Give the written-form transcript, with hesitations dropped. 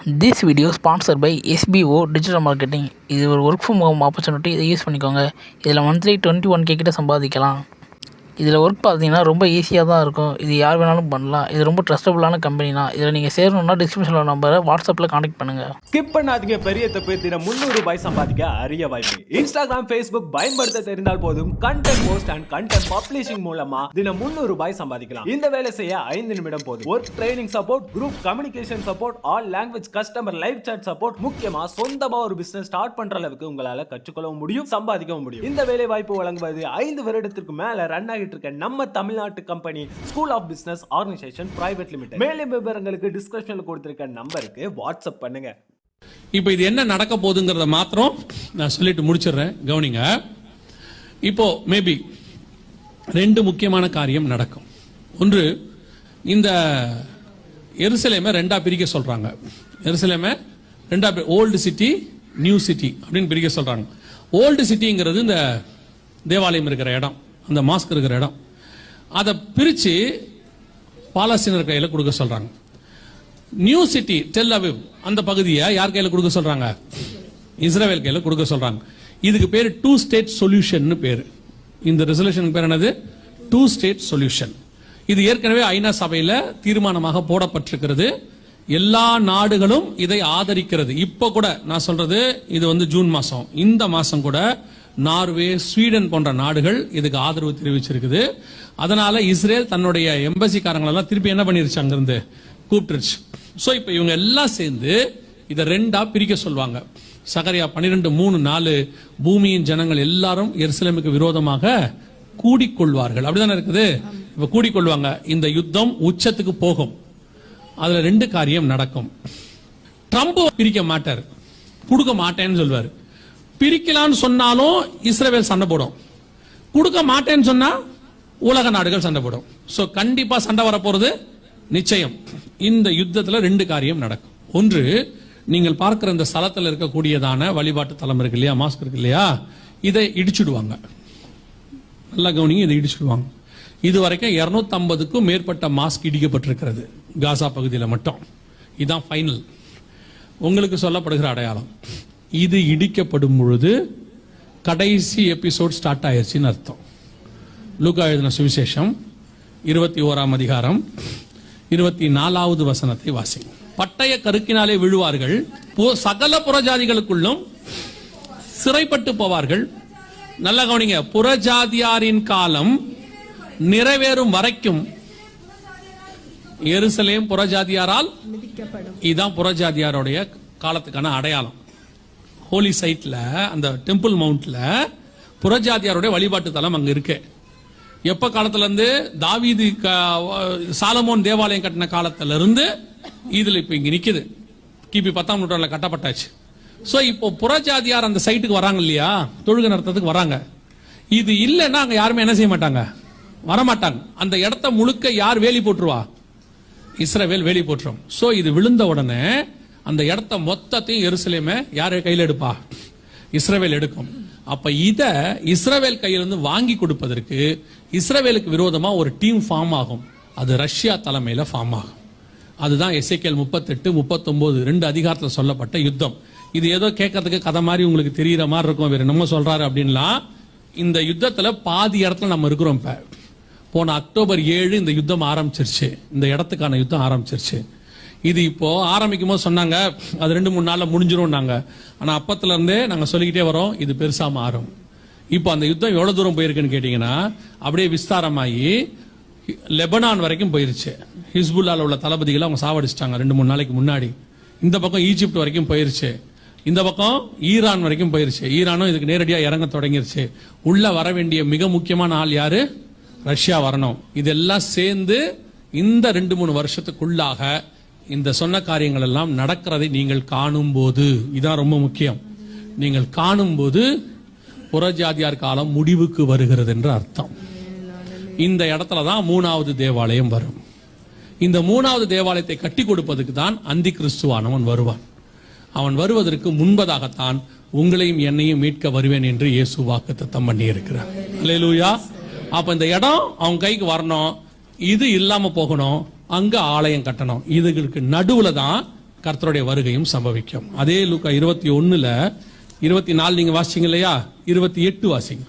This video is sponsored by SBO Digital Marketing. இது ஒரு work from home opportunity. இதை use பண்ணிக்கோங்க. இதில் மந்த்லி 21K கிட்ட சம்பாதிக்கலாம். இதில் ஒர்க் பார்த்தீங்கன்னா ரொம்ப ஈஸியாக தான் இருக்கும். இது யார் வேணாலும் பண்ணலாம். இது ரொம்ப ட்ரஸ்டபுளான கம்பெனி தான். இதில் நீங்கள் சேரணும்னா டிஸ்கிரிப்ஷனில் நம்பரை வாட்ஸ்அப்பில் கான்டெக்ட் பண்ணுங்கள். ஸ்கிப் பண்ணாதீங்க. பெரிய தப்பு. தினம் ₹300 சம்பாதிக்க அரிய வாய்ப்பு. இன்ஸ்டாகிராம், ஃபேஸ்புக் பயன்படுத்த தெரிந்தால் போதும். Content post and content publishing மூலமா தினம் ₹300 சம்பாதிக்கலாம். இந்த வேலை செய்ய 5 நிமிடம் போதும். Work training support, group communication support, all language customer live chat support, முக்கியமா சொந்தமா ஒரு பிசினஸ் ஸ்டார்ட் பண்ற அளவுக்கு உங்களால கற்றுக்கொள்ளவும் முடியும், சம்பாதிக்கவும் முடியும். இந்த வேலை வாய்ப்பு வழங்குவது 5 வருடத்திற்கு மேல ரன் ஆகிட்டு இருக்க நம்ம தமிழ்நாட்டு company school of business organisation private limited. மேலும் விவரங்களுக்கு டிஸ்கிரிப்ஷன்ல கொடுத்திருக்க நம்பருக்கு வாட்ஸ்அப் பண்ணுங்க. இப்போ இது என்ன நடக்க போகுதுங்கிறத மாத்திரம் நான் சொல்லிட்டு முடிச்சிடுறேன். கவனிங்க. இப்போ மேபி 2 முக்கியமான காரியம் நடக்கும். ஒன்று, இந்த எருசலேமை 2ஆ பிரிக்க சொல்றாங்க. எருசலேமை 2ஆ, ஓல்டு சிட்டி, நியூ சிட்டி அப்படின்னு பிரிக்க சொல்றாங்க. ஓல்டு சிட்டிங்கிறது இந்த தேவாலயம் இருக்கிற இடம், அந்த மாஸ்க் இருக்கிற இடம். அதை பிரிச்சு பாலஸ்தீனர் கையில கொடுக்க சொல்றாங்க. நியூ சிட்டி டெல் அவிவ் அந்த பகுதியை யார் கையில கொடுக்க சொல்றாங்க? இஸ்ரேல் கையில கொடுக்க சொல்றாங்க. இதுக்கு பேரு 2 ஸ்டேட் சொல்யூஷன் பேரு. இந்த ரெசல்யூஷனுக்கு பேர் என்னது? 2 ஸ்டேட் சொல்யூஷன். இது ஏற்கனவே ஐநா சபையில தீர்மானமாக போடப்பட்டிருக்கிறது. எல்லா நாடுகளும் இதை ஆதரிக்கிறது. இப்ப கூட நான் சொல்றது, இது ஜூன் மாசம், இந்த மாசம் கூட நார்வே, ஸ்வீடன் போன்ற நாடுகள் இதுக்கு ஆதரவு தெரிவிச்சிருக்குது. அதனால இஸ்ரேல் தன்னுடைய எம்பசிக்காரங்களெல்லாம் திருப்பி என்ன பண்ணிருச்சு, அங்கிருந்து கூப்பிட்டுருச்சு. சோ இப்ப இவங்க எல்லாம் சேர்ந்து இதை 2ஆ பிரிக்க சொல்வாங்க. சகரியா 12:3-4 பூமியின் ஜனங்கள் எல்லாரும் எருசலேமுக்கு விரோதமாக கூடிக்கொள்வார்கள். அப்படிதானே இருக்குது. இப்ப கூடிக்கொள்வாங்க. இந்த யுத்தம் உச்சத்துக்கு போகும். அதுல 2 காரியம் நடக்கும். ட்ரம்ப் பிரிக்க மாட்டார், கொடுக்க மாட்டேன்னு சொல்வாரு. பிரிக்கலான்னு சொன்னாலும் இஸ்ரேல் சண்டை போடும். கொடுக்க மாட்டேன்னு சொன்னா உலக நாடுகள் சண்டை போடும். சோ கண்டிப்பா சண்டை வரப்போறது நிச்சயம். இந்த யுத்தத்துல 2 காரியம் நடக்கும். ஒன்று, நீங்கள் பார்க்கிற இந்த ஸ்தலத்தில் இருக்கக்கூடியதான வழிபாட்டு தலம் இருக்கு இல்லையா, மாஸ்க் இருக்கு இல்லையா, இதை இடிச்சுடுவாங்க. நல்லா கவனிங்க, இதை இடிச்சுடுவாங்க. இதுவரைக்கும் 250க்கும் மேற்பட்ட மாஸ்க் இடிக்கப்பட்டிருக்கிறது காசா பகுதியில் மட்டும். இதுதான் ஃபைனல். உங்களுக்கு சொல்லப்படுகிற அடையாளம். இது இடிக்கப்படும் பொழுது கடைசி எபிசோட் ஸ்டார்ட் ஆயிருச்சுன்னு அர்த்தம். லூக்கா எழுதின சுவிசேஷம் 21ஆம் அதிகாரம் 24வது வசனத்தை வாசி. பட்டய கருக்கினாலே விழுவார்கள், சகல புறஜாதிகளுக்குள்ளும் சிறைப்பட்டு போவார்கள். நல்ல கவனிங்க, புறஜாதியாரின் காலம் நிறைவேறும் வரைக்கும் எருசலேம் புறஜாதியாரால் இதுதான் புறஜாதியாருடைய காலத்துக்கான அடையாளம். ஹோலி சைட்ல, அந்த டெம்பிள் மவுண்ட்ல புறஜாதியாருடைய வழிபாட்டு தலம் அங்க இருக்கு. எப்ப காலத்துல இருந்து? தாவீது, சாலமோன் தேவாலயம் கட்டின காலத்துல இருந்து இதுல இப்ப இங்க நிக்குது. கிபி 10ஆம் நூற்றாண்டுல கட்டப்பட்டாச்சு. சோ இப்போ புறஜாதியார் அந்த சைட்டுக்கு வராங்க இல்லையா, தொழுகை நடத்துறதுக்கு வராங்க. இது இல்லைன்னா அங்க யாருமே என்ன செய்ய மாட்டாங்க, வரமாட்டாங்க. அந்த இடத்த முழுக்க யார் வேலி போட்டுருவா? இஸ்ரவேல் வேலி போட்டுரும். சோ இது விழுந்த உடனே அந்த இடத்த மொத்தத்தையும் எருசலேமை யாரு கையில் எடுப்பா? இஸ்ரவேல் எடுக்கும். அப்ப இத இஸ்ரவேல் கையிலிருந்து வாங்கி கொடுப்பதற்கு இஸ்ரவேலுக்கு விரோதமா ஒரு டீம் ஃபார்ம் ஆகும். அது ரஷ்யா தலைமையில ஃபார்ம் ஆகும். அதுதான் எசேக்கியேல் 38-39 2 அதிகாரத்தில் சொல்லப்பட்ட யுத்தம். இது ஏதோ கேட்கறதுக்கு கதை மாதிரி உங்களுக்கு தெரியற மாதிரி இருக்கும். வேற நம்ம சொல்றாரு அப்படின்லாம். இந்த யுத்தத்துல பாதி இடத்துல நம்ம இருக்கிறோம். இப்ப போன அக்டோபர் 7 இந்த யுத்தம் ஆரம்பிச்சிருச்சு. இந்த இடத்துக்கான யுத்தம் ஆரம்பிச்சிருச்சு. இது இப்போ ஆரம்பிக்கும் போது சொன்னாங்க அது 2-3 நாள்ல முடிஞ்சிரும் நாங்க. ஆனா அப்பத்துல இருந்தே நாங்க சொல்லிக்கிட்டே வரோம், இது பெருசா மாறும். இப்போ அந்த யுத்தம் எவ்வளவு தூரம் போயிருக்குன்னு கேட்டீங்கன்னா, அப்படியே விஸ்தாரமாயி லெபனான் வரைக்கும் போயிருச்சு. ஹிஸ்புல்லால உள்ள தளபதிகளை அவங்க சாவடிச்சிட்டாங்க 2-3 நாளைக்கு முன்னாடி. இந்த பக்கம் ஈஜிப்ட் வரைக்கும் போயிருச்சு. இந்த பக்கம் ஈரான் வரைக்கும் போயிருச்சு. ஈரானும் இதுக்கு நேரடியா இறங்க தொடங்கிருச்சு. உள்ள வர வேண்டிய மிக முக்கியமான ஆள் யாரு? ரஷ்யா வரணும். இதெல்லாம் சேர்ந்து இந்த 2-3 வருஷத்துக்குள்ளாக இந்த சொன்ன காரியங்கள் எல்லாம் நடக்கிறதை நீங்கள் காணும் போது, இதான் ரொம்ப முக்கியம், நீங்கள் காணும் போது புறஜாதியார் காலம் முடிவுக்கு வருகிறது என்று அர்த்தம். இந்த இடத்துல தான் 3வது தேவாலயம் வரும். இந்த 3வது தேவாலயத்தை கட்டி கொடுப்பதற்கு தான் அந்தி கிறிஸ்துவானவன் வருவான். அவன் வருவதற்கு முன்பதாகத்தான் உங்களையும் என்னையும் மீட்க வருவேன் என்று இயேசு வாக்குத்தத்தம் பண்ணி இருக்கிறார். அல்லேலூயா. அப்ப இந்த இடம் அவங்க கைக்கு வரணும், இது இல்லாம போகணும், அங்க ஆலயம் கட்டணும். இதுகளுக்கு நடுவுல தான் கர்த்தருடைய வருகையும் சம்பவிக்கும். அதே லூக்கா 21:24 நீங்க வாசிச்சீங்க இல்லையா? 28 வாசிங்க.